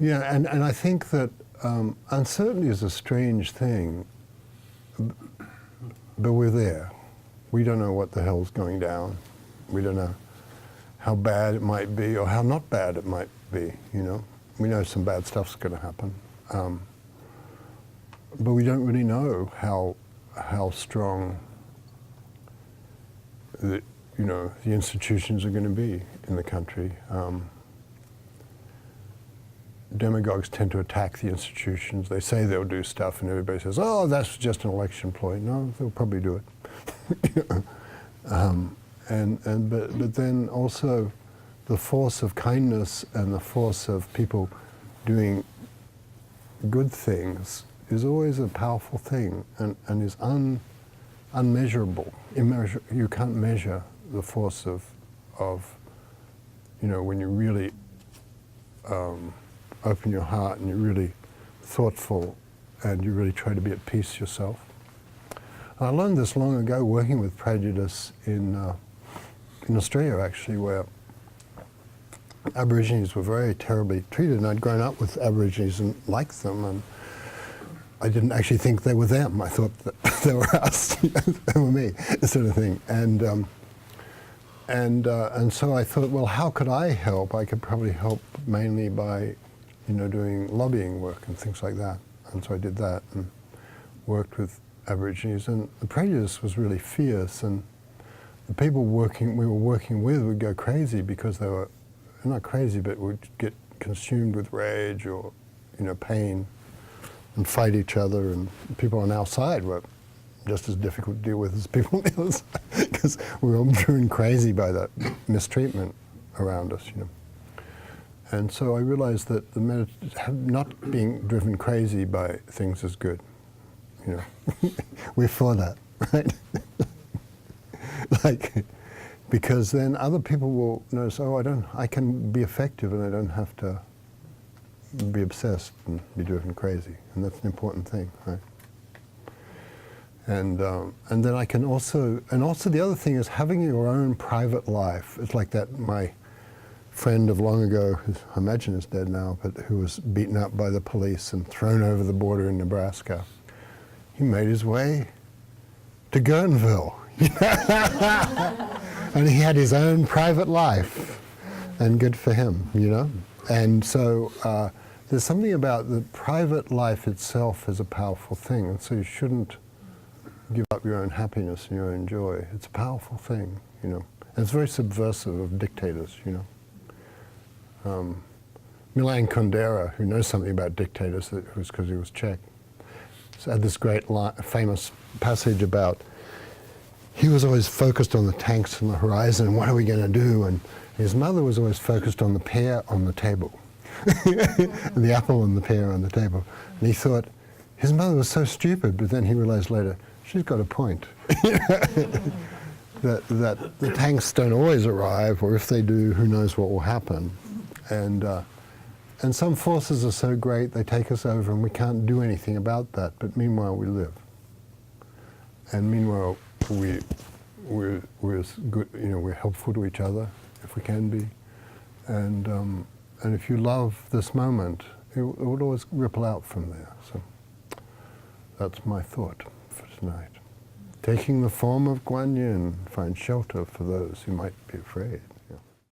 Yeah, and I think that uncertainty is a strange thing, but we're there. We don't know what the hell's going down. We don't know how bad it might be or how not bad it might be, you know. We know some bad stuff's going to happen. But we don't really know how strong the institutions are going to be in the country. Demagogues tend to attack the institutions. They say they'll do stuff, and everybody says, "Oh, that's just an election ploy." No, they'll probably do it. But then also, the force of kindness and the force of people doing good things is always a powerful thing, and is unmeasurable. You can't measure the force of when you really open your heart and you're really thoughtful and you really try to be at peace yourself. I learned this long ago working with prejudice in Australia, actually, where Aborigines were very terribly treated, and I'd grown up with Aborigines and liked them, and I didn't actually think they were them. I thought that they were us, they were me, sort of thing. And so I thought, well, how could I help? I could probably help mainly by, doing lobbying work and things like that. And so I did that and worked with Aborigines. And the prejudice was really fierce, and the people we were working with would go crazy because they were, not crazy, but would get consumed with rage or, pain and fight each other. And people on our side were just as difficult to deal with as people on the other side, because we were all driven crazy by that mistreatment around us, And so I realized that not being driven crazy by things is good, We're for that, right? Because then other people will notice, oh, I can be effective and I don't have to be obsessed and be driven crazy, and that's an important thing, right? And then I can also the other thing is having your own private life. It's like that, my friend of long ago, who I imagine is dead now, but who was beaten up by the police and thrown over the border in Nebraska. He made his way to Guerneville. And he had his own private life, and good for him, And so there's something about the private life itself is a powerful thing, and so you shouldn't give up your own happiness and your own joy. It's a powerful thing, And it's very subversive of dictators, Milan Kundera, who knows something about dictators, it was because he was Czech, so had this great famous passage about he was always focused on the tanks on the horizon, what are we going to do? And his mother was always focused on the pear on the table, the apple and the pear on the table. And he thought, his mother was so stupid, but then he realized later, she's got a point. that the tanks don't always arrive, or if they do, who knows what will happen. And some forces are so great, they take us over and we can't do anything about that, but meanwhile we live. And meanwhile, we're good, we're helpful to each other if we can be, and if you love this moment, it will always ripple out from there. So that's my thought for tonight. Taking the form of Guan Yin, find shelter for those who might be afraid.